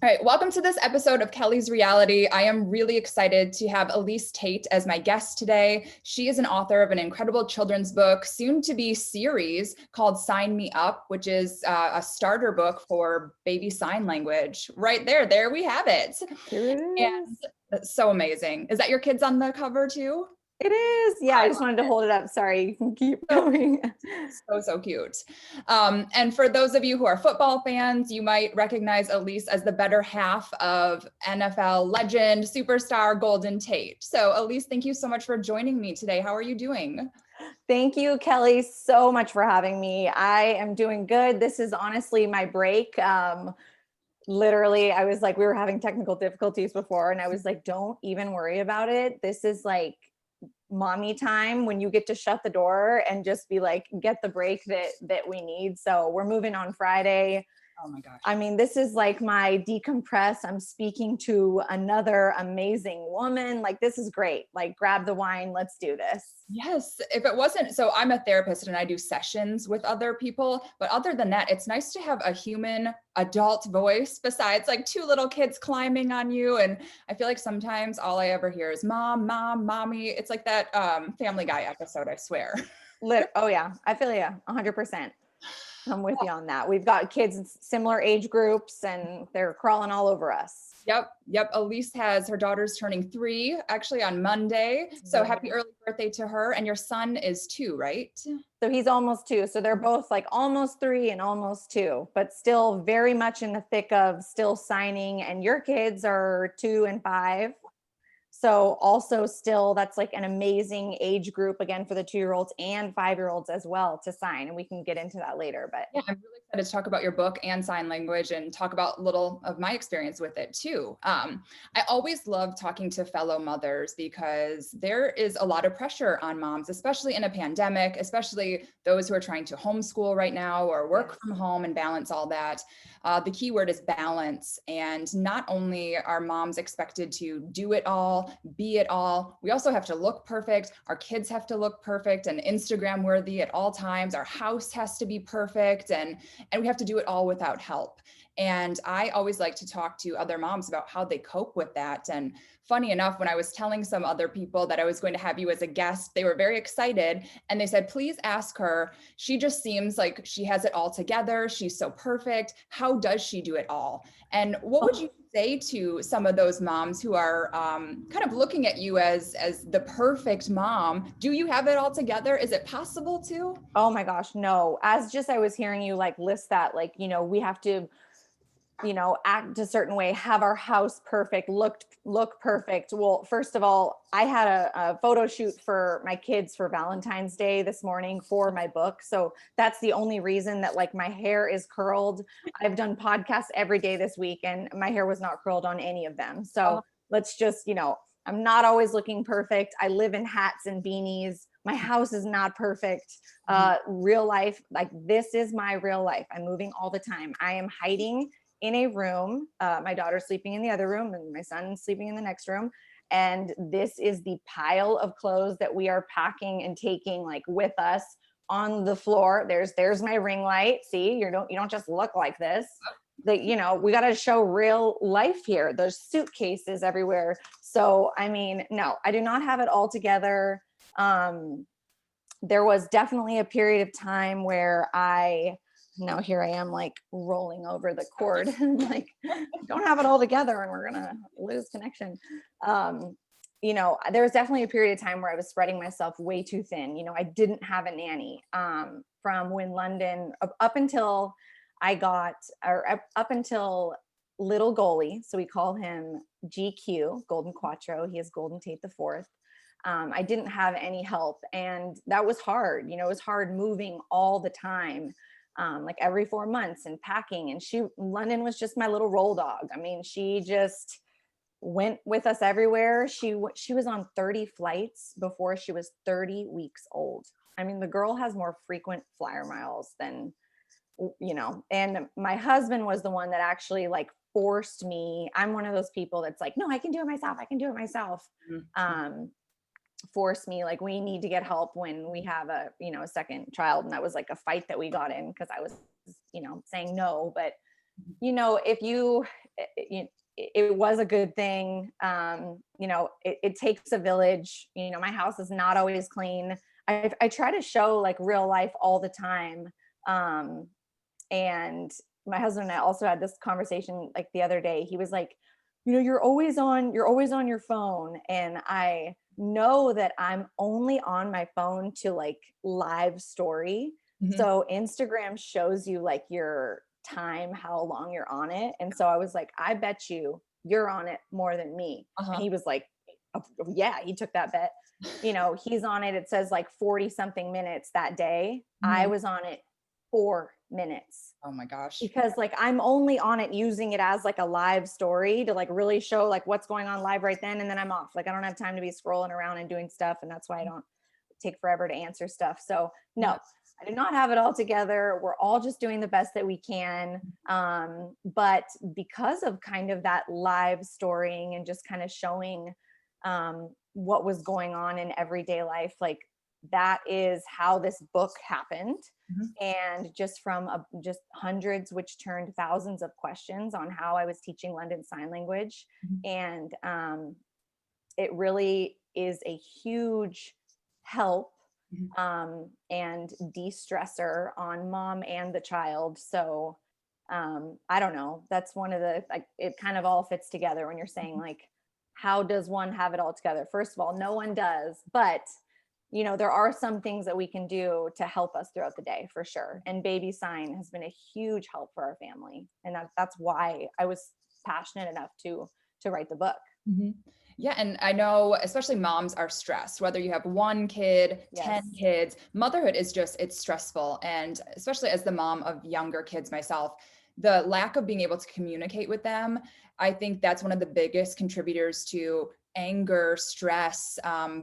All right, welcome to this episode of Kelly's Reality. I am really excited to have Elise Tate as my guest today. She is an author of an incredible children's book, soon to be series called Sign Me Up, which is a starter book for baby sign language. Right there we have it. Here it is. And so amazing. Is that your kids on the cover too? It is. Yeah, I just wanted to hold it up. Sorry, you can keep going. So cute. And for those of you who are football fans, you might recognize Elise as the better half of NFL legend, superstar Golden Tate. So Elise, thank you so much for joining me today. How are you doing? Thank you, Kelly, so much for having me. I am doing good. This is honestly my break. Literally, I was like, we were having technical difficulties before, and I was like, don't even worry about it. This is like mommy time when you get to shut the door and just be like, get the break that we need. So we're moving on Friday. Oh my gosh. I mean, this is like my decompress. I'm speaking to another amazing woman. Like, this is great. Like, grab the wine. Let's do this. Yes. If it wasn't, so I'm a therapist and I do sessions with other people, but other than that, it's nice to have a human adult voice besides like two little kids climbing on you. And I feel like sometimes all I ever hear is mom, mommy. It's like that Family Guy episode, I swear. Oh yeah. I feel you 100%. I'm with you on that. We've got kids in similar age groups and they're crawling all over us. Yep. Elise has her daughter's turning 3 actually on Monday. So happy early birthday to her. And your son is 2, right? So he's almost 2. So they're both like almost 3 and almost 2, but still very much in the thick of still signing. And your kids are 2 and 5. So also still, that's like an amazing age group again for the 2-year-olds and 5-year-olds as well to sign. And we can get into that later, but yeah, I'm really excited to talk about your book and sign language and talk about a little of my experience with it too. I always love talking to fellow mothers because there is a lot of pressure on moms, especially in a pandemic, especially those who are trying to homeschool right now or work from home and balance all that. The key word is balance. And not only are moms expected to do it all, be it all, we also have to look perfect. Our kids have to look perfect and Instagram worthy at all times. Our house has to be perfect and we have to do it all without help. And I always like to talk to other moms about how they cope with that. And funny enough, when I was telling some other people that I was going to have you as a guest, they were very excited. And they said, please ask her. She just seems like she has it all together. She's so perfect. How does she do it all? And what would you say to some of those moms who are kind of looking at you as the perfect mom? Do you have it all together? Is it possible to? oh my gosh, no. As just I was hearing you like list that, like, we have to act a certain way, have our house perfect, look perfect. Well, first of all, I had a photo shoot for my kids for Valentine's Day this morning for my book. So that's the only reason that like my hair is curled. I've done podcasts every day this week and my hair was not curled on any of them. So let's just, I'm not always looking perfect. I live in hats and beanies. My house is not perfect. Real life, like this is my real life. I'm moving all the time. I am hiding in a room. My daughter's sleeping in the other room and my son's sleeping in the next room. And this is the pile of clothes that we are packing and taking like with us on the floor. There's my ring light. See, you don't just look like this. We got to show real life here. There's suitcases everywhere. So, I mean, no, I do not have it all together. There was definitely a period of time where now here I am like rolling over the cord like don't have it all together and we're gonna lose connection. There was definitely a period of time where I was spreading myself way too thin. I didn't have a nanny from when London up until little goalie. So we call him GQ, Golden Quattro. He is Golden Tate the Fourth. I didn't have any help and that was hard. It was hard moving all the time. Like every 4 months and packing. And London was just my little roll dog. I mean, she just went with us everywhere. She was on 30 flights before she was 30 weeks old. I mean, the girl has more frequent flyer miles than, and my husband was the one that actually like forced me. I'm one of those people that's like, no, I can do it myself. Mm-hmm. Force me, like, we need to get help when we have a second child. And that was like a fight that we got in because I was saying no, but if it was a good thing. It takes a village. My house is not always clean. I try to show like real life all the time. And my husband and I also had this conversation like the other day. He was like, you're always on your phone. And I know that I'm only on my phone to like live story. Mhm. So Instagram shows you like your time, how long you're on it. And so I was like, I bet you're on it more than me. And he was like, oh, yeah, he took that bet. He's on it. It says like 40 something minutes that day. I was on it 4 minutes. Oh my gosh. Because like I'm only on it using it as like a live story to like really show like what's going on live right then, and then I'm off. Like I don't have time to be scrolling around and doing stuff, and that's why I don't take forever to answer stuff. So no, I do not have it all together. We're all just doing the best that we can. But because of kind of that live storying and just kind of showing what was going on in everyday life, like that is how this book happened. And just from just hundreds, which turned thousands of questions on how I was teaching London Sign Language. And it really is a huge help and de-stressor on mom and the child. So I don't know. That's one of the, like, it kind of all fits together when you're saying like, how does one have it all together? First of all, no one does, but there are some things that we can do to help us throughout the day for sure. And Baby Sign has been a huge help for our family. And that's why I was passionate enough to write the book. Yeah. And I know, especially moms are stressed, whether you have 1 kid, 10 kids, motherhood is it's stressful. And especially as the mom of younger kids myself, the lack of being able to communicate with them, I think that's one of the biggest contributors to anger, stress,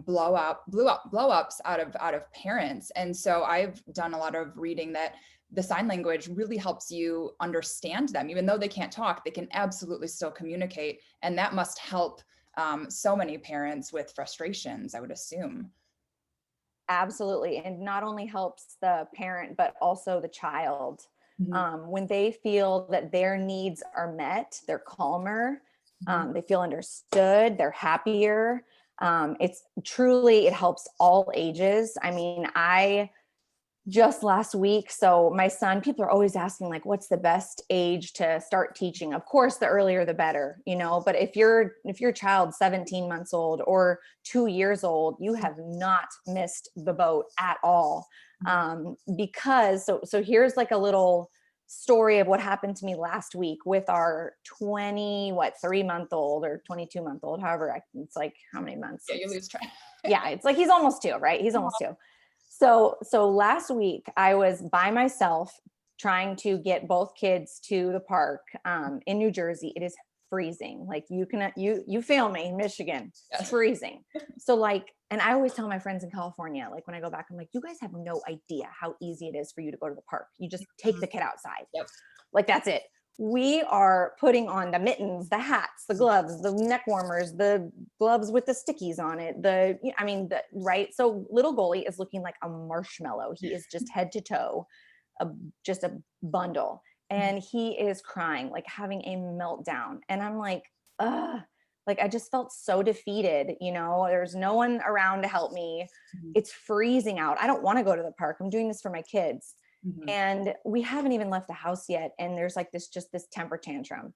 blow-ups out of parents. And so I've done a lot of reading that the sign language really helps you understand them. Even though they can't talk, they can absolutely still communicate. And that must help so many parents with frustrations, I would assume. Absolutely. And not only helps the parent, but also the child. When they feel that their needs are met, they're calmer, they feel understood, they're happier. It helps all ages. I mean, I just last week, so my son, people are always asking like, what's the best age to start teaching? Of course, the earlier, the better, but if your child's 17 months old or 2 years old, you have not missed the boat at all. Because so here's like a little story of what happened to me last week with our 3-month-old or 22-month-old, however, it's like how many months? Yeah, you lose track. Yeah, it's like he's almost 2, right? He's almost 2. So last week I was by myself trying to get both kids to the park in New Jersey. It is freezing. Like you feel me, Michigan, it's freezing. So like, and I always tell my friends in California, like when I go back, I'm like, you guys have no idea how easy it is for you to go to the park. You just take the kid outside. Like that's it. We are putting on the mittens, the hats, the gloves, the neck warmers, the gloves with the stickies on it. Right. So little Goalie is looking like a marshmallow. He is just head to toe, just a bundle. And he is crying, like having a meltdown. And I'm like, ugh, like I just felt so defeated. There's no one around to help me. It's freezing out. I don't want to go to the park. I'm doing this for my kids. And we haven't even left the house yet. And there's like this temper tantrum.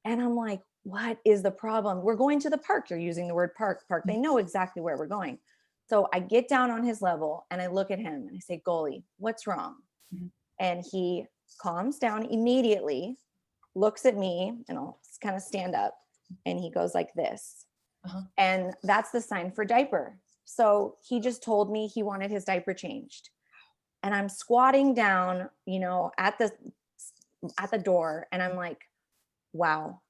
And I'm like, what is the problem? We're going to the park. You're using the word park. They know exactly where we're going. So I get down on his level and I look at him and I say, Goalie, what's wrong? And he calms down immediately, looks at me, and I'll kind of stand up. And he goes like this. And that's the sign for diaper. So he just told me he wanted his diaper changed. And I'm squatting down, at the door. And I'm like, wow,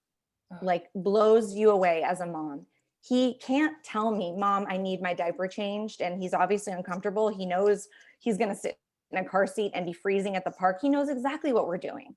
like blows you away as a mom. He can't tell me, Mom, I need my diaper changed. And he's obviously uncomfortable. He knows he's going to sit in a car seat and be freezing at the park. He knows exactly what we're doing.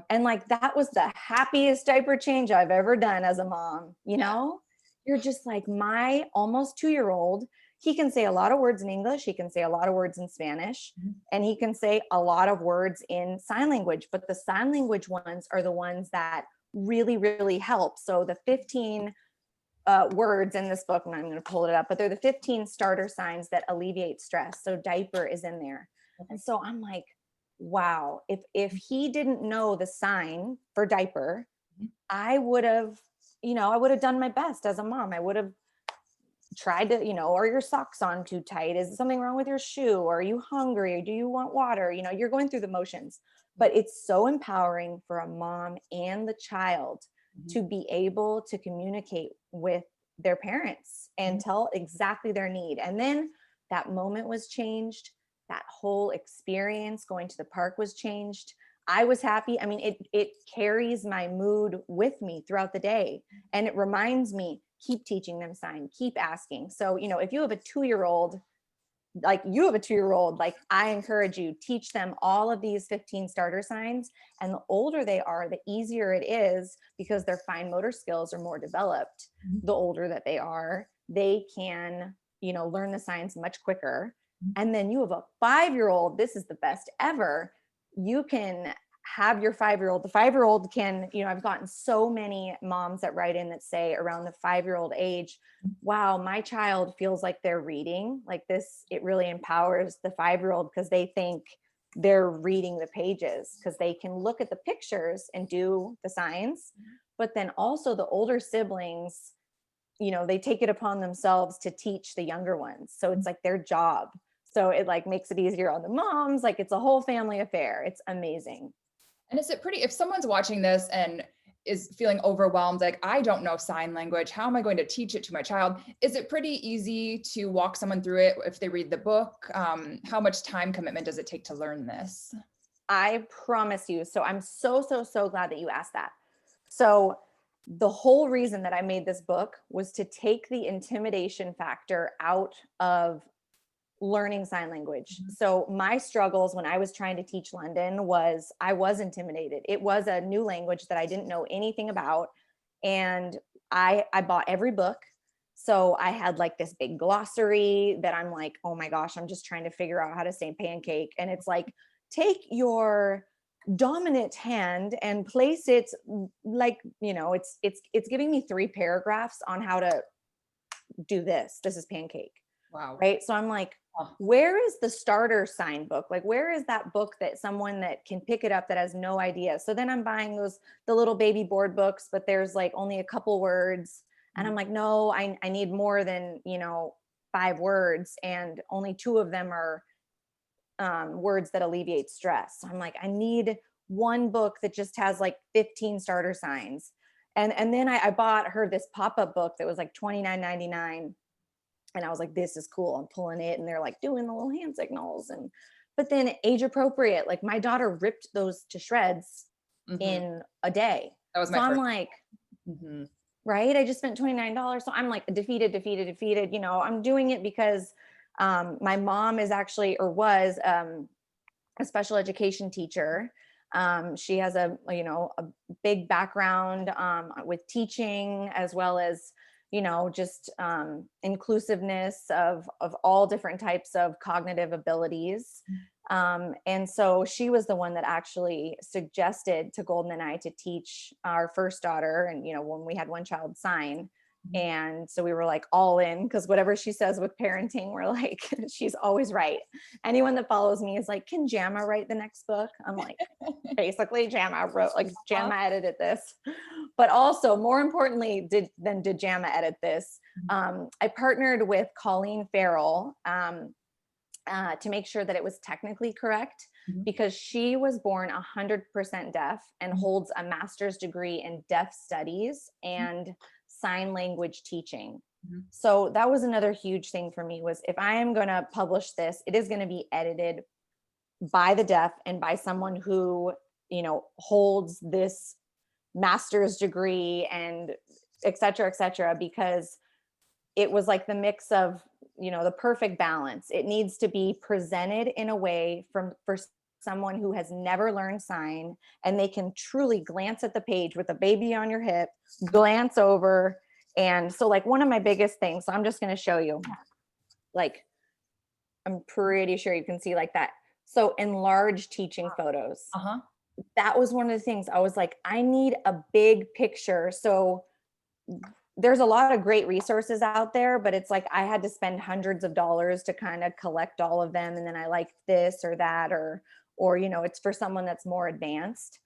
And like, that was the happiest diaper change I've ever done as a mom. You're just like, my almost 2-year-old he can say a lot of words in English, he can say a lot of words in Spanish, and he can say a lot of words in sign language, but the sign language ones are the ones that really, really help. So the 15 words in this book, and I'm going to pull it up, but they're the 15 starter signs that alleviate stress. So diaper is in there. And so I'm like, wow, if he didn't know the sign for diaper, I would have, I would have done my best as a mom. I would have tried to, are your socks on too tight? Is something wrong with your shoe? Or are you hungry? Or do you want water? You're going through the motions, but it's so empowering for a mom and the child to be able to communicate with their parents and tell exactly their need. And then that moment was changed. That whole experience going to the park was changed. I was happy. I mean, it carries my mood with me throughout the day. And it reminds me, keep teaching them sign, keep asking. So, if you have a 2-year-old, like I encourage you, teach them all of these 15 starter signs. And the older they are, the easier it is, because their fine motor skills are more developed. The older that they are, they can, learn the signs much quicker. And then you have a 5-year-old, this is the best ever. You can have your 5-year-old, the 5-year-old can, I've gotten so many moms that write in that say around the 5-year-old age, wow, my child feels like they're reading like this. It really empowers the 5-year-old because they think they're reading the pages, because they can look at the pictures and do the signs. But then also the older siblings, they take it upon themselves to teach the younger ones. So it's like their job. So it like makes it easier on the moms. Like it's a whole family affair. It's amazing. And is it pretty, if someone's watching this and is feeling overwhelmed, like, I don't know sign language, how am I going to teach it to my child? Is it pretty easy to walk someone through it if they read the book? How much time commitment does it take to learn this? I promise you. So I'm so glad that you asked that. So the whole reason that I made this book was to take the intimidation factor out of learning sign language. So my struggles when I was trying to teach London was I was intimidated. It was a new language that I didn't know anything about. And I bought every book. So I had like this big glossary that I'm like, oh my gosh, I'm just trying to figure out how to say pancake. And it's like, take your dominant hand and place it like, it's giving me 3 paragraphs on how to do this. This is pancake. Wow. Right. So I'm like, where is the starter sign book? Like, where is that book that someone that can pick it up that has no idea? So then I'm buying the little baby board books, but there's like only a couple words. And I'm like, no, I need more than, 5 words. And only 2 of them are words that alleviate stress. So I'm like, I need one book that just has like 15 starter signs. And then I bought her this pop-up book that was like $29.99. And I was like, this is cool. I'm pulling it. And they're like doing the little hand signals. But then age appropriate, like my daughter ripped those to shreds in a day. That was so I'm like, right. I just spent $29. So I'm like defeated. I'm doing it because my mom is actually, or was a special education teacher. She has a big background with teaching, as well as just inclusiveness of all different types of cognitive abilities. And so she was the one that actually suggested to Golden and I to teach our first daughter. And, when we had one child sign. And so we were like all in, because whatever she says with parenting, we're like, she's always right. Anyone that follows me is like, can Jamma write the next book? I'm like, basically Jamma edited this. But also more importantly, did Jamma edit this? I partnered with Colleen Farrell to make sure that it was technically correct, because she was born 100% deaf and holds a master's degree in deaf studies and sign language teaching. So that was another huge thing for me, was if I am going to publish this, it is going to be edited by the deaf and by someone who, holds this master's degree and et cetera, because it was like the mix of, the perfect balance. It needs to be presented in a way for someone who has never learned sign, and they can truly glance at the page with a baby on your hip, glance over. And so like one of my biggest things, so I'm just going to show you. like, I'm pretty sure you can see like that. So enlarge teaching photos. Uh-huh. That was one of the things I was like, I need a big picture. So there's a lot of great resources out there, but it's like I had to spend hundreds of dollars to kind of collect all of them. And then I liked this or that, or, you know, it's for someone that's more advanced.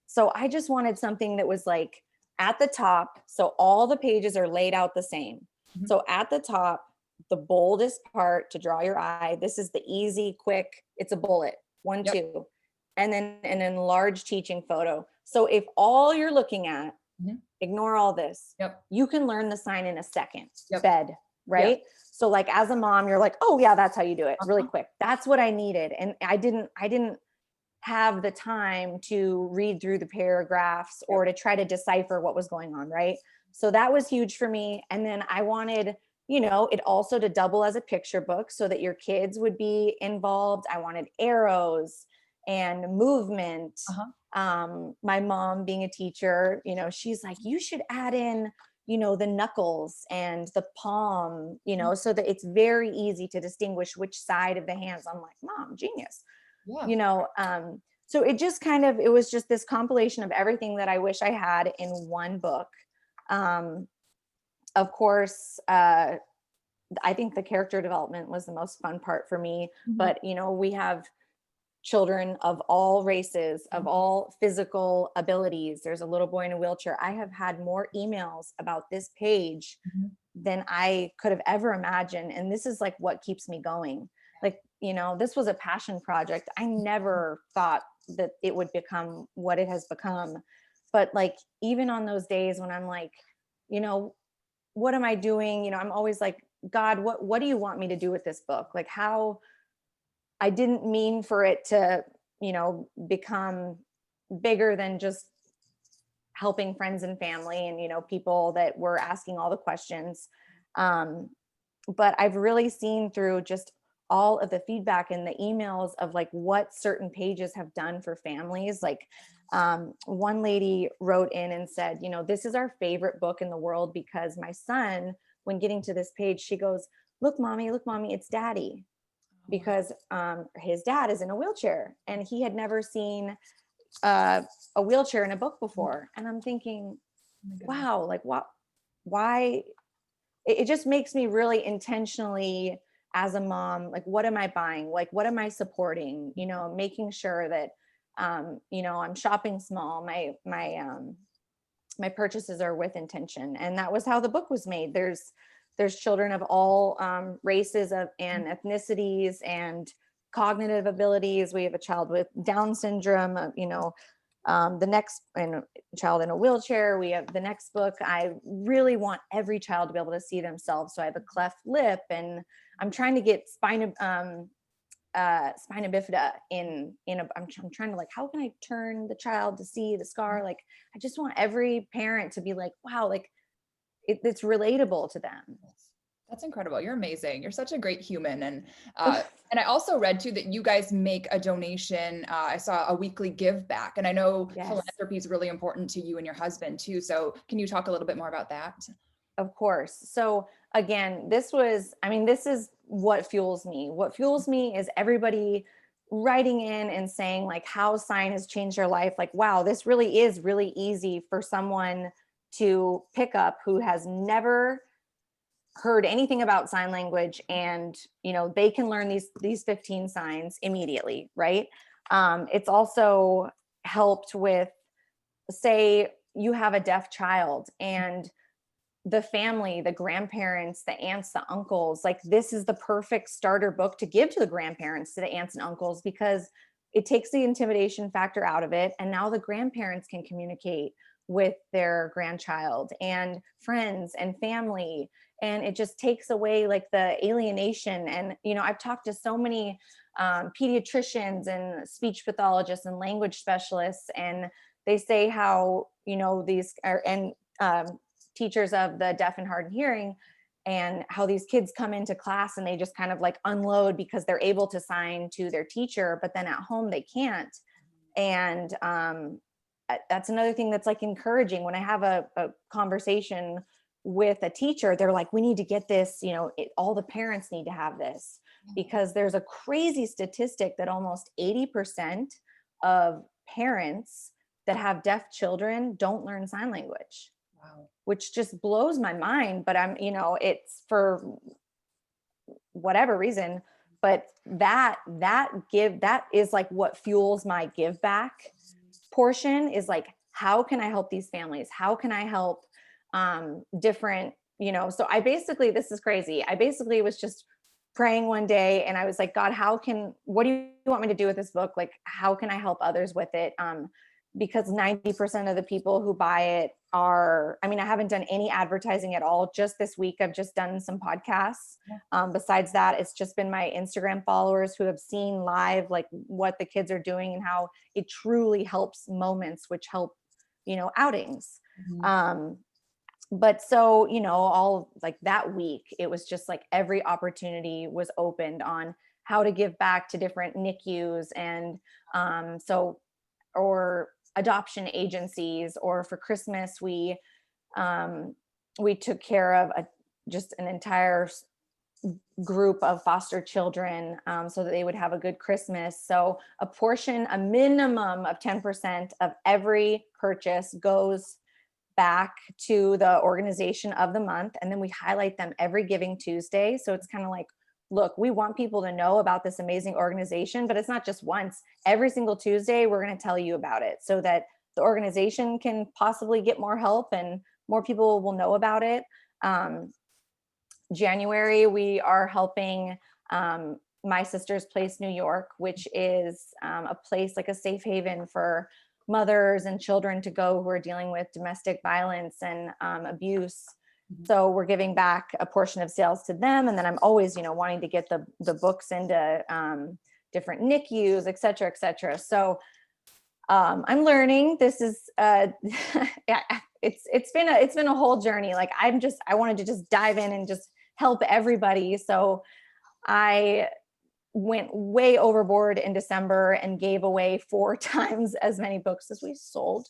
So I just wanted something that was like at the top. So all the pages are laid out the same. So at the top, the boldest part to draw your eye, this is the easy, quick, it's a bullet, 1, Yep. 2, and then an enlarged teaching photo. So if all you're looking at, ignore all this, Yep. you can learn the sign in a second. Yep. Bed, right? So like as a mom, you're like, oh yeah, that's how you do it, really quick. That's what I needed. And I didn't have the time to read through the paragraphs or to try to decipher what was going on, right? So that was huge for me. And then I wanted, you know, it also to double as a picture book so that your kids would be involved. I wanted arrows and movement. My mom being a teacher, you know, she's like, you should add in, you know, the knuckles and the palm, you know, so that it's very easy to distinguish which side of the hands. I'm like, Mom, genius. Yeah. You know, so it just kind of, it was just this compilation of everything that I wish I had in one book. Of course, I think the character development was the most fun part for me, but you know, we have children of all races, of all physical abilities. There's a little boy in a wheelchair. I have had more emails about this page than I could have ever imagined. And this is like what keeps me going. Like, you know, this was a passion project. I never thought that it would become what it has become. But like, even on those days when I'm like, you know, what am I doing? You know, I'm always like, God, what do you want me to do with this book? Like, how I didn't mean for it to, you know, become bigger than just helping friends and family and, you know, people that were asking all the questions. But I've really seen through just all of the feedback and the emails of like what certain pages have done for families. Like one lady wrote in and said, you know, this is our favorite book in the world because my son, when getting to this page, she goes, look, mommy, it's daddy. Because his dad is in a wheelchair and he had never seen a wheelchair in a book before. And I'm thinking, wow, like why? It just makes me really intentionally as a mom, like, what am I buying? Like, what am I supporting? You know, making sure that, you know, I'm shopping small. My purchases are with intention. And that was how the book was made. There's children of all races and ethnicities and cognitive abilities. We have a child with Down syndrome, you know, the next child in a wheelchair. We have the next book. I really want every child to be able to see themselves. So I have a cleft lip, and I'm trying to get spina bifida I'm trying to like, how can I turn the child to see the scar? Like, I just want every parent to be like, wow, like, it's relatable to them. That's incredible. You're amazing. You're such a great human. And I also read too that you guys make a donation. I saw a weekly give back, and I know philanthropy is really important to you and your husband too. So can you talk a little bit more about that? Of course. So again, this is what fuels me. What fuels me is everybody writing in and saying like how sign has changed their life. Like, wow, this really is really easy for someone to pick up who has never heard anything about sign language, and you know, they can learn these 15 signs immediately, right? It's also helped with, say you have a deaf child and the family, the grandparents, the aunts, the uncles, like this is the perfect starter book to give to the grandparents, to the aunts and uncles, because it takes the intimidation factor out of it. And now the grandparents can communicate with their grandchild and friends and family. And it just takes away like the alienation. And, you know, I've talked to so many pediatricians and speech pathologists and language specialists, and they say how, you know, these are, and teachers of the deaf and hard of hearing, and how these kids come into class and they just kind of like unload because they're able to sign to their teacher, but then at home they can't. And that's another thing that's like encouraging when I have a conversation with a teacher, they're like, we need to get this, all the parents need to have this, because there's a crazy statistic that almost 80% of parents that have deaf children don't learn sign language. Wow. Which just blows my mind. But it's for whatever reason, but that is like what fuels my give back portion, is like, how can I help these families? How can I help different, so this is crazy. I basically was just praying one day, and I was like, God, what do you want me to do with this book? Like, how can I help others with it? Because 90% of the people who buy it I haven't done any advertising at all. Just this week, I've just done some podcasts. Besides that, it's just been my Instagram followers who have seen live, like what the kids are doing and how it truly helps moments, which help, outings. Mm-hmm. But so, all like that week, it was just like every opportunity was opened on how to give back to different NICUs and or adoption agencies. Or for Christmas, we took care of just an entire group of foster children, so that they would have a good Christmas. So a minimum of 10% of every purchase goes back to the organization of the month. And then we highlight them every Giving Tuesday. So it's kind of like, look, we want people to know about this amazing organization, but it's not just once. Every single Tuesday, we're going to tell you about it so that the organization can possibly get more help and more people will know about it. January, we are helping My Sister's Place, New York, which is a place, like a safe haven for mothers and children to go who are dealing with domestic violence and abuse. So we're giving back a portion of sales to them. And then I'm always, wanting to get the books into different NICUs, et cetera, et cetera. So I'm learning. This is, yeah, it's been a whole journey. Like I wanted to just dive in and just help everybody. So I went way overboard in December and gave away 4 times as many books as we sold.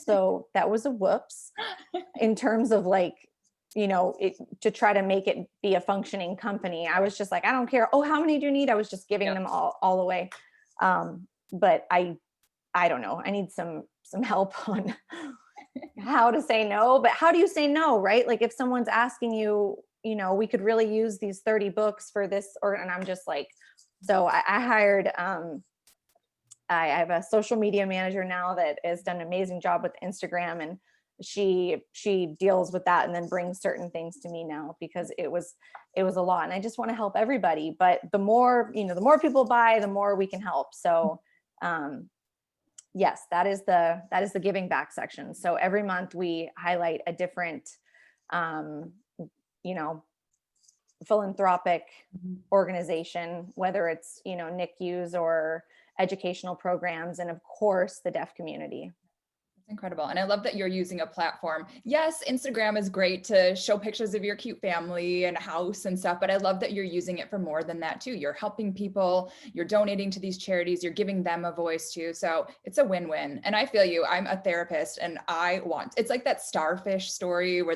So that was a whoops in terms of like, to try to make it be a functioning company. I was just like, I don't care. Oh, how many do you need? I was just giving them all away. But I don't know. I need some help on how to say no. But how do you say no, right? Like if someone's asking you, we could really use these 30 books for this, and I'm just like, so I hired, I have a social media manager now that has done an amazing job with Instagram, and she deals with that and then brings certain things to me now, because it was a lot, and I just want to help everybody. But the more people buy, the more we can help. So, yes, that is the giving back section. So every month we highlight a different, philanthropic organization, whether it's, NICUs or educational programs, and of course the deaf community. Incredible. And I love that you're using a platform. Yes, Instagram is great to show pictures of your cute family and house and stuff, but I love that you're using it for more than that too. You're helping people, you're donating to these charities, you're giving them a voice too. So it's a win-win. And I feel you. I'm a therapist and it's like that starfish story where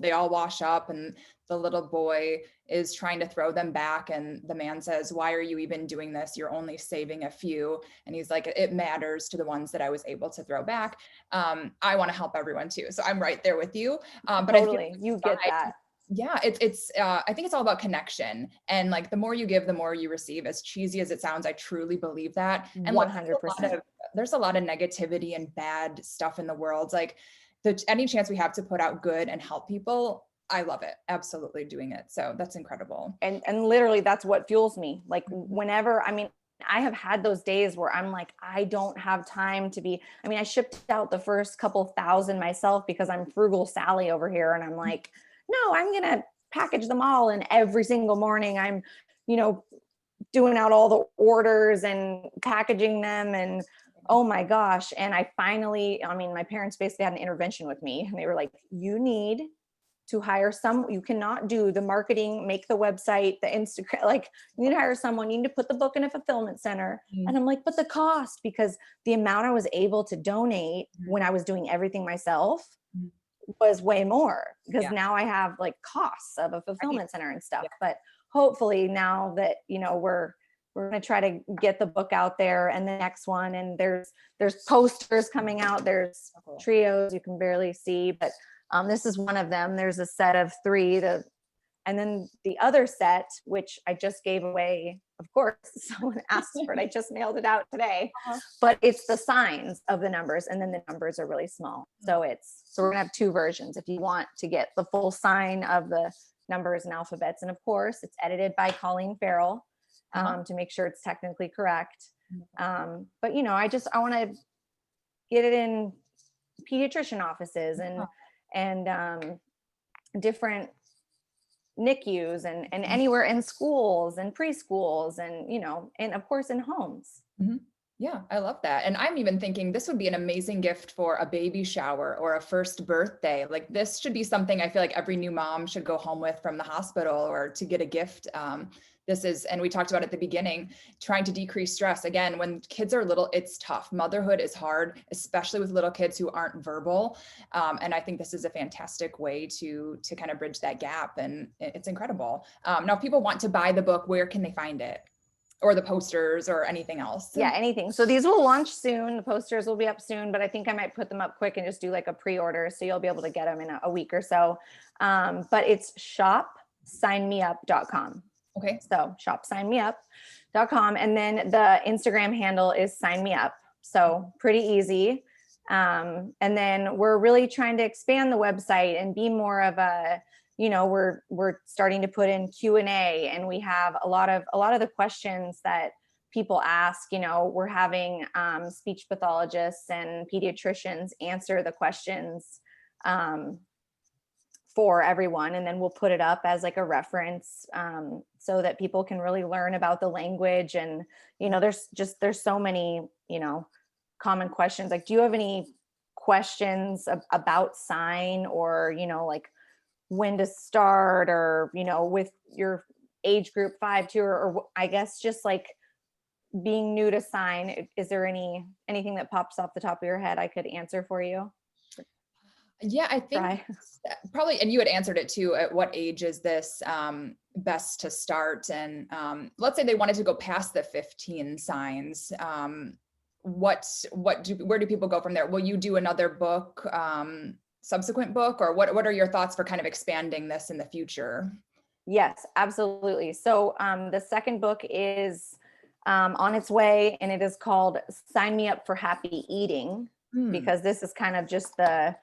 they all wash up and the little boy is trying to throw them back. And the man says, why are you even doing this? You're only saving a few. And he's like, it matters to the ones that I was able to throw back. I want to help everyone too. So I'm right there with you. But totally. I feel you get that. Yeah, it's I think it's all about connection, and like the more you give, the more you receive. As cheesy as it sounds, I truly believe that. And 100%. There's a lot of negativity and bad stuff in the world. Like any chance we have to put out good and help people, I love it. Absolutely doing it. So that's incredible. And literally that's what fuels me. Like whenever, I have had those days where I'm like, I don't have time to be, I shipped out the first couple thousand myself because I'm frugal Sally over here. And I'm like, no, I'm going to package them all. And every single morning I'm, doing out all the orders and packaging them. And oh my gosh. And I finally, my parents basically had an intervention with me, and they were like, you need to hire you cannot do the marketing, make the website, the Instagram, like you need to hire someone, you need to put the book in a fulfillment center. And I'm like, but the cost, because the amount I was able to donate when I was doing everything myself was way more, because Yeah. now I have like costs of a fulfillment Right. center and stuff. Yeah. But hopefully now that, we're going to try to get the book out there, and the next one, and there's posters coming out, there's So cool. trios you can barely see, but this is one of them. There's a set of 3, and then the other set, which I just gave away, of course, someone asked for it. I just mailed it out today, Uh-huh. but it's the signs of the numbers, and then the numbers are really small. So we're gonna have 2 versions if you want to get the full sign of the numbers and alphabets. And of course, it's edited by Colleen Farrell to make sure it's technically correct. But I want to get it in pediatrician offices and different NICUs and anywhere in schools and preschools and of course in homes. Mm-hmm. Yeah, I love that. And I'm even thinking this would be an amazing gift for a baby shower or a first birthday. Like this should be something I feel like every new mom should go home with from the hospital or to get a gift. And we talked about at the beginning, trying to decrease stress. Again, when kids are little, it's tough. Motherhood is hard, especially with little kids who aren't verbal. And I think this is a fantastic way to kind of bridge that gap. And it's incredible. Now, if people want to buy the book, where can they find it? Or the posters or anything else? Yeah, anything. So these will launch soon. The posters will be up soon, but I think I might put them up quick and just do like a pre-order. So you'll be able to get them in a week or so. But it's shopsignmeup.com. Okay. So shopsignmeup.com. And then the Instagram handle is signmeup. So pretty easy. And then we're really trying to expand the website and be more of a, we're starting to put in Q&A, and we have a lot of the questions that people ask. We're having speech pathologists and pediatricians answer the questions for everyone, and then we'll put it up as like a reference so that people can really learn about the language. And there's so many common questions, like, do you have any questions about sign, or like when to start, or with your age group 5 or I guess just like being new to sign. Is there anything that pops off the top of your head I could answer for you? Yeah, I think probably, and you had answered it too. At what age is this best to start? And let's say they wanted to go past the 15 signs. Where do people go from there? Will you do another book, subsequent book, or what are your thoughts for kind of expanding this in the future? Yes, absolutely. So the second book is on its way, and it is called Sign Me Up for Happy Eating, because this is kind of just the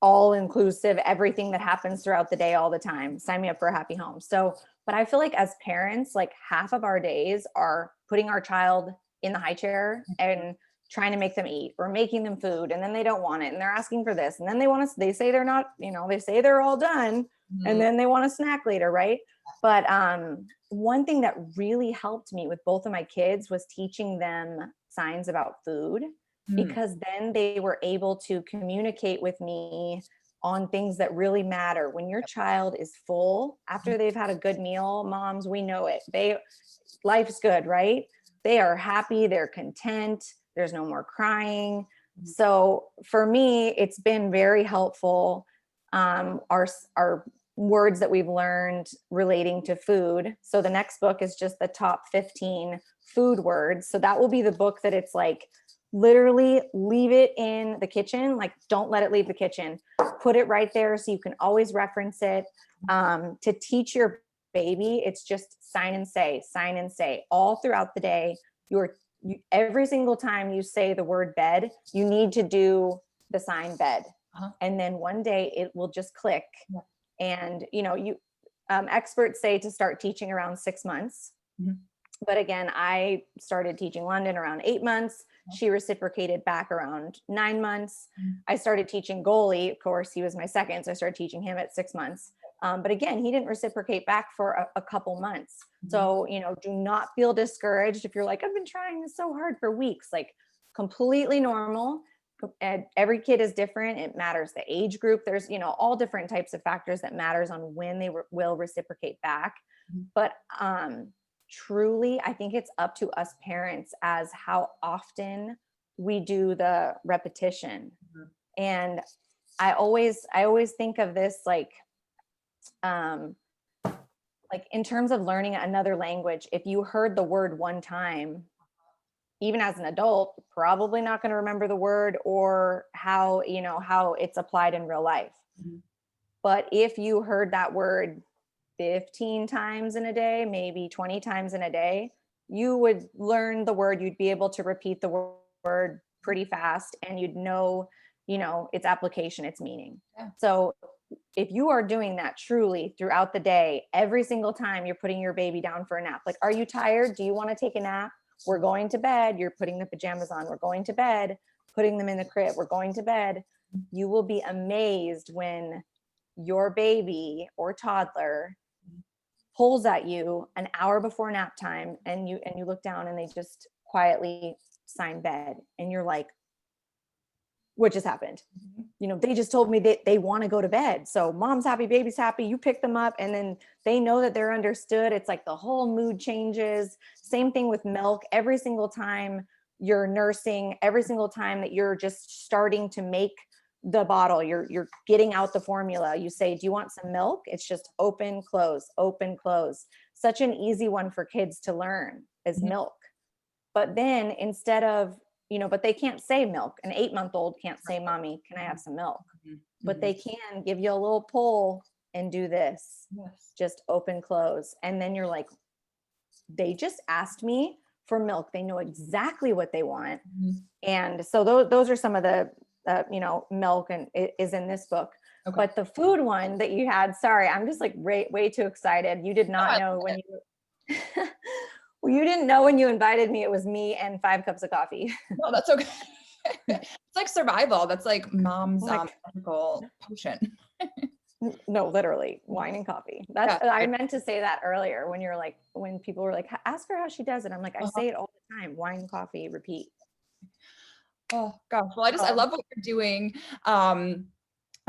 all-inclusive, everything that happens throughout the day all the time. Sign me up for a happy home. So, but I feel like as parents, like half of our days are putting our child in the high chair and trying to make them eat, or making them food, and then they don't want it, and they're asking for this, and then they say they're not, they say they're all done, and then they want a snack later, right? But one thing that really helped me with both of my kids was teaching them signs about food, because then they were able to communicate with me on things that really matter. When your child is full after they've had a good meal, moms, we know it. Life's good, right? They are happy, they're content, there's no more crying. So for me, it's been very helpful. Our words that we've learned relating to food. So the next book is just the top 15 food words. So that will be the book that it's like, literally leave it in the kitchen. Like, don't let it leave the kitchen. Put it right there so you can always reference it. To teach your baby, it's just sign and say all throughout the day. Every single time you say the word bed, you need to do the sign bed. And then one day it will just click. And experts say to start teaching around 6 months. But again, I started teaching London around 8 months. She reciprocated back around 9 months. I started teaching Goalie. Of course, he was my second, so I started teaching him at 6 months. But again, he didn't reciprocate back for a couple months. So, do not feel discouraged if you're like, I've been trying this so hard for weeks. Like, completely normal. And every kid is different. It matters the age group. There's, all different types of factors that matters on when they will reciprocate back. But truly, I think it's up to us parents as how often we do the repetition. And I always think of this like in terms of learning another language, if you heard the word one time, even as an adult, probably not going to remember the word or how it's applied in real life. Mhm. But if you heard that word 15 times in a day, maybe 20 times in a day, you would learn the word, you'd be able to repeat the word pretty fast, and you'd know, its application, its meaning. Yeah. So if you are doing that truly throughout the day, every single time you're putting your baby down for a nap, like, are you tired? Do you want to take a nap? We're going to bed. You're putting the pajamas on. We're going to bed, putting them in the crib. We're going to bed. You will be amazed when your baby or toddler pulls at you an hour before nap time, and you look down and they just quietly sign bed, and you're like, what just happened? They just told me that they want to go to bed. So mom's happy, baby's happy. You pick them up, and then they know that they're understood. It's like the whole mood changes. Same thing with milk. Every single time you're nursing, every single time that you're just starting to make the bottle, you're getting out the formula. You say, do you want some milk? It's just open, close, open, close. Such an easy one for kids to learn is milk. But then instead of, but they can't say milk. An 8-month-old can't say, mommy, can I have some milk? But they can give you a little pull and do this. Yes. Just open, close. And then you're like, they just asked me for milk. They know exactly what they want. And so those are some of the, milk, and it is in this book. Okay. But the food one that you had, sorry, I'm just like way too excited. You did not know when you well, you didn't know when you invited me, it was me and 5 cups of coffee. No, that's okay. It's like survival. That's like mom's medical potion. No, literally wine and coffee. I meant to say that earlier when people were like, ask her how she does it. I'm like, I say it all the time. Wine, coffee, repeat. Oh gosh. Well, I love what you're doing. I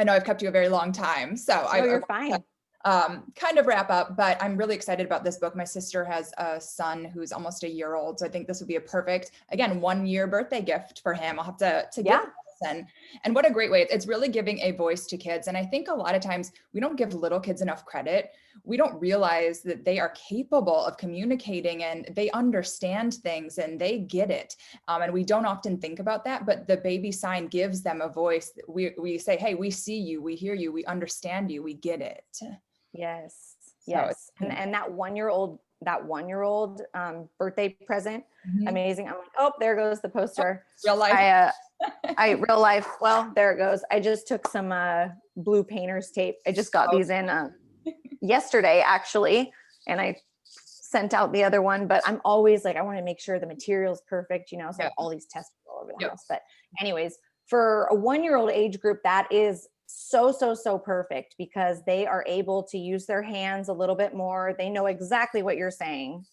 know I've kept you a very long time, so you're fine. Kind of wrap up, but I'm really excited about this book. My sister has a son who's almost a year old, so I think this would be a perfect, again, 1-year birthday gift for him. I'll have to give this, and what a great way. It's really giving a voice to kids. And I think a lot of times we don't give little kids enough credit. We don't realize that they are capable of communicating, and they understand things and they get it. And we don't often think about that, but the baby sign gives them a voice. We say, hey, we see you, we hear you, we understand you, we get it. Yes. So And that 1-year-old birthday present, amazing. I'm like, oh, there goes the poster. Real life. Real life. Well, there it goes. I just took some blue painter's tape. I just got these in yesterday, actually, and I sent out the other one. But I'm always like, I want to make sure the material's perfect, so all these tests all over the house. But anyways, for a 1-year-old age group, that is so perfect, because they are able to use their hands a little bit more. They know exactly what you're saying.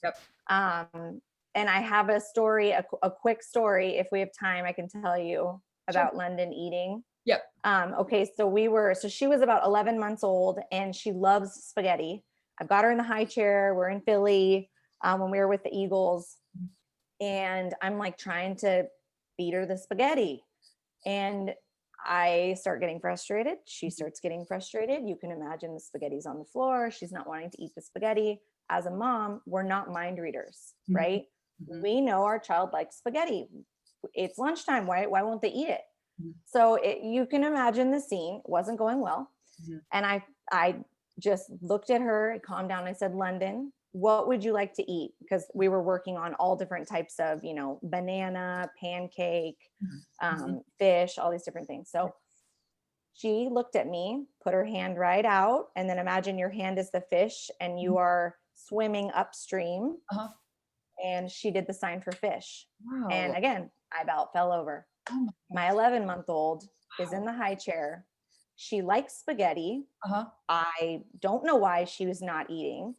And I have a story, a quick story. If we have time, I can tell you about London eating. Okay. So she was about 11 months old, and she loves spaghetti. I've got her in the high chair. We're in Philly when we were with the Eagles, and I'm like trying to feed her the spaghetti, and I start getting frustrated. She starts getting frustrated. You can imagine the spaghetti's on the floor. She's not wanting to eat the spaghetti. As a mom, we're not mind readers, right? We know our child likes spaghetti. It's lunchtime. Why won't they eat it? So you can imagine the scene. It wasn't going well. And I just looked at her, calmed down. I said, London, what would you like to eat? Because we were working on all different types of, banana, pancake, fish, all these different things. So she looked at me, put her hand right out, and then imagine your hand is the fish and you are swimming upstream. And she did the sign for fish. Wow. And again, I about fell over. My 11-month-old is in the high chair. She likes spaghetti. I don't know why she was not eating.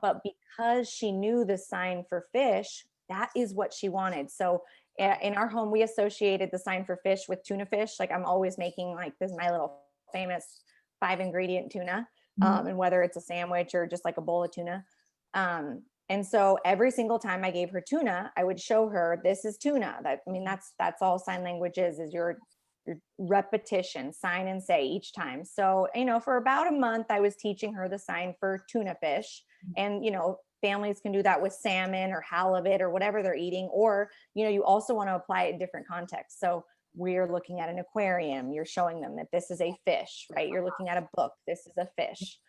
But because she knew the sign for fish, that is what she wanted. So in our home, we associated the sign for fish with tuna fish. Like I'm always making like this, my little famous 5-ingredient tuna. And whether it's a sandwich or just like a bowl of tuna. And so every single time I gave her tuna, I would show her, this is tuna. That's all sign language is you're repetition, sign and say each time. So, for about a month, I was teaching her the sign for tuna fish. And, families can do that with salmon or halibut or whatever they're eating. Or, you also want to apply it in different contexts. So we're looking at an aquarium, you're showing them that this is a fish, right? You're looking at a book, this is a fish.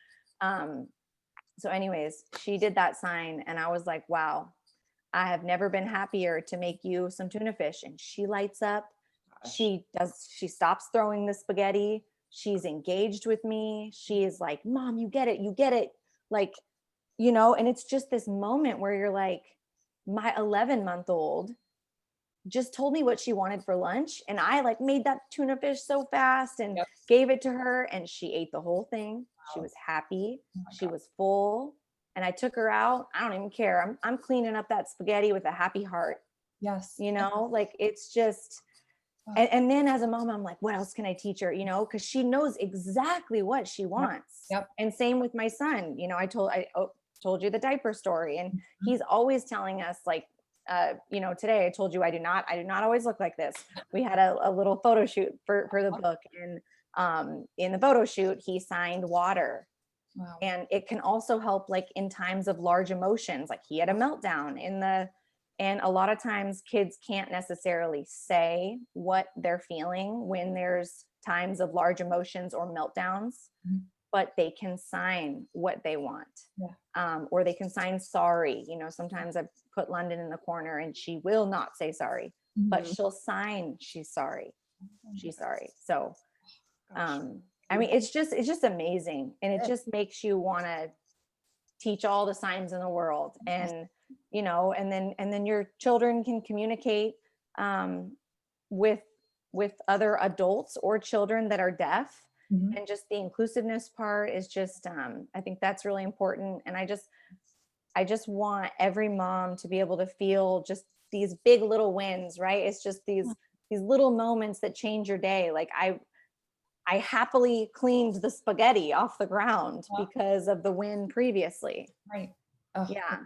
So anyways, she did that sign and I was like, wow, I have never been happier to make you some tuna fish. And she lights up. She stops throwing the spaghetti. She's engaged with me. She is like, Mom, you get it. Like, and it's just this moment where you're like, my 11-month-old just told me what she wanted for lunch. And I like made that tuna fish so fast and gave it to her and she ate the whole thing. She was happy. She was full. And I took her out. I don't even care. I'm cleaning up that spaghetti with a happy heart. Yes. Like it's just, and then as a mom, I'm like, what else can I teach her? Cause she knows exactly what she wants. Yep. And same with my son. I told you the diaper story and he's always telling us like, today I told you I do not always look like this. We had a little photo shoot for the book and in the photo shoot, he signed water. Wow. And it can also help like in times of large emotions, like he had a meltdown and a lot of times kids can't necessarily say what they're feeling when there's times of large emotions or meltdowns, but they can sign what they want. Or they can sign sorry. Sometimes I put London in the corner and she will not say sorry, but she'll sign she's sorry. She's sorry. So, it's just amazing. And it just makes you want to teach all the signs in the world. And, and then your children can communicate, with other adults or children that are deaf. And just the inclusiveness part is just, I think that's really important. And I just want every mom to be able to feel just these big little wins, right? It's just these little moments that change your day. Like I happily cleaned the spaghetti off the ground because of the win previously. Right. Oh, yeah.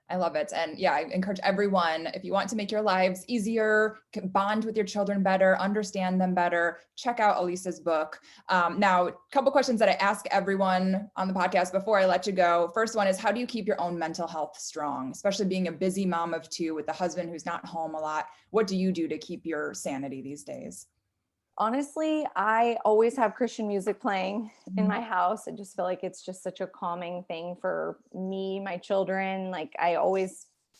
I love it. And I encourage everyone, if you want to make your lives easier, bond with your children better, understand them better, check out Elise's book. Now, a couple questions that I ask everyone on the podcast before I let you go. First one is, how do you keep your own mental health strong, especially being a busy mom of two with a husband who's not home a lot? What do you do to keep your sanity these days? Honestly, I always have Christian music playing in my house. I just feel like it's just such a calming thing for me, my children.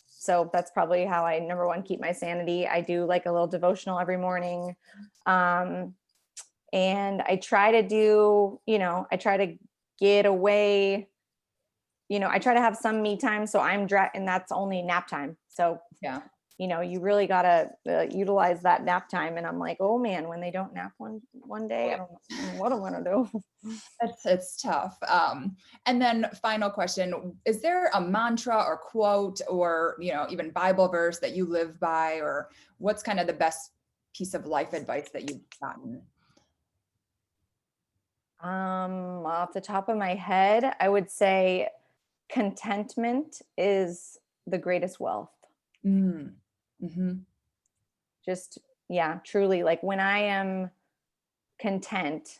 So that's probably how I, number one, keep my sanity. I do like a little devotional every morning. And I try to do, I try to get away, I try to have some me time. So and that's only nap time. So you really got to utilize that nap time. And I'm like, oh man, when they don't nap one day, I don't know what I'm going to do. It's tough. And then final question, is there a mantra or quote or, even Bible verse that you live by, or what's kind of the best piece of life advice that you've gotten? Off the top of my head, I would say contentment is the greatest wealth. Just, truly, like when I am content,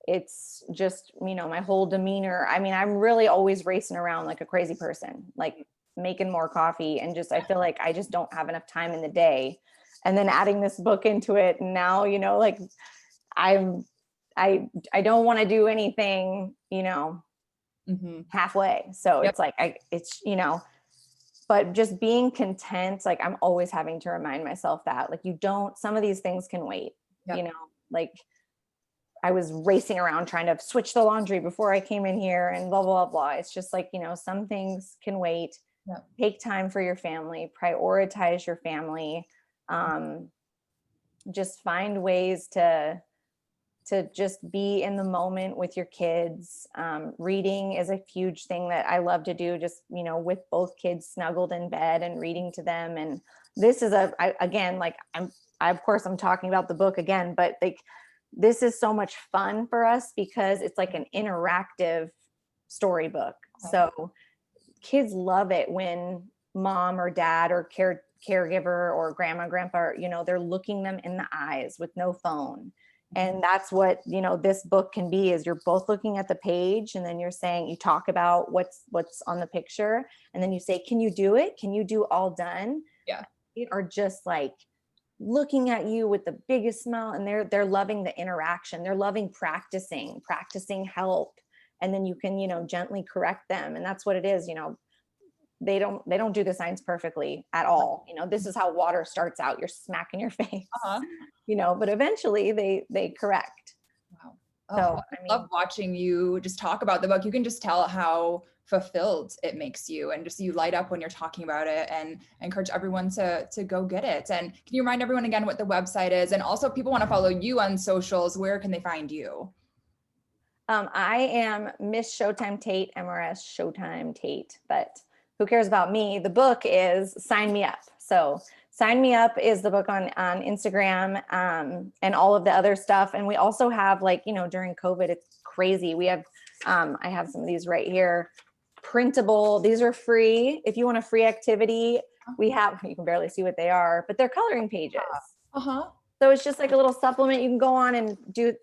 it's just, my whole demeanor. I mean, I'm really always racing around like a crazy person, like making more coffee. And just, I feel like I just don't have enough time in the day. And then adding this book into it. And now, like I don't want to do anything, halfway. So it's like, but just being content, like I'm always having to remind myself that like, some of these things can wait, like I was racing around trying to switch the laundry before I came in here and blah, blah, blah. It's just like, some things can wait. Take time for your family, prioritize your family. Just find ways to just be in the moment with your kids. Reading is a huge thing that I love to do, just, with both kids snuggled in bed and reading to them. And this is of course I'm talking about the book again, but like, this is so much fun for us because it's like an interactive storybook. So kids love it when mom or dad or caregiver or grandma, grandpa, you know, they're looking them in the eyes with no phone. And that's what, you know, this book can be, is you're both looking at the page, and then you're saying, you talk about what's on the picture, and then you say, can you do it? Can you do all done? Yeah. They are just like looking at you with the biggest smile, and they're loving the interaction. They're loving practicing help. And then you can, you know, gently correct them. And that's what it is. You know, they don't do the signs perfectly at all. You know, this is how water starts out. You're smacking your face, Uh-huh. you know, but eventually they correct. Wow. Oh, So, I love watching you just talk about the book. You can just tell how fulfilled it makes you, and just you light up when you're talking about it, and I encourage everyone to go get it. And can you remind everyone again what the website is? And also, if people want to follow you on socials, where can they find you? I am Miss Showtime Tate, MRS Showtime Tate, but who cares about me? The book is Sign Me Up. So Sign Me Up is the book on Instagram, and all of the other stuff. And we also have, like, you know, during COVID, it's crazy. We have, I have some of these right here, printable. These are free. If you want a free activity, we have, you can barely see what they are, but they're coloring pages. Uh-huh. So it's just like a little supplement. You can go on and do,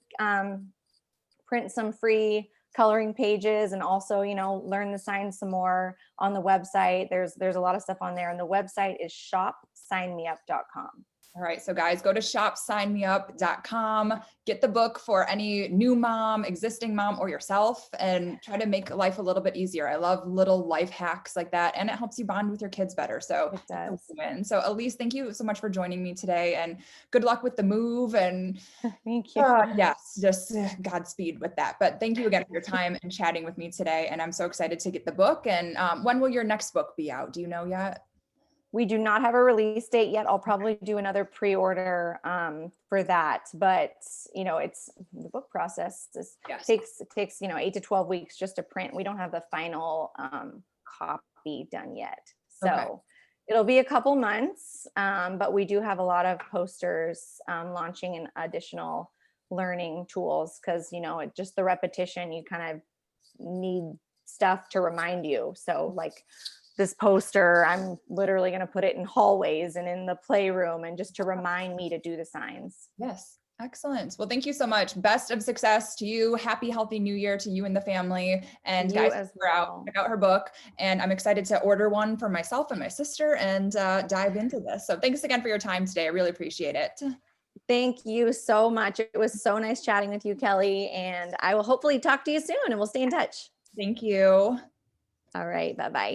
print some free coloring pages, and also, you know, learn the signs some more on the website. There's a lot of stuff on there, and the website is shopsignmeup.com. All right. So guys, go to shopsignmeup.com, get the book for any new mom, existing mom, or yourself, and try to make life a little bit easier. I love little life hacks like that, and it helps you bond with your kids better. So It does. win. So Elise, thank you so much for joining me today, and good luck with the move. And Thank you. yes, just Godspeed with that. But thank you again for your time and chatting with me today. And I'm so excited to get the book. And when will your next book be out? Do you know yet? We do not have a release date yet. I'll probably do another pre-order for that. But, you know, it's the book process takes, you know, 8 to 12 weeks just to print. We don't have the final copy done yet. So it'll be a couple months, but we do have a lot of posters launching and additional learning tools, because, you know, just the repetition, you kind of need stuff to remind you. So like this poster, I'm literally going to put it in hallways and in the playroom, and just to remind me to do the signs. Yes. Excellent. Well, thank you so much. Best of success to you. Happy, healthy new year to you and the family. And You guys, as check out her book. And I'm excited to order one for myself and my sister and dive into this. So thanks again for your time today. I really appreciate it. Thank you so much. It was so nice chatting with you, Kelly. And I will hopefully talk to you soon, and we'll stay in touch. Thank you. All right. Bye-bye.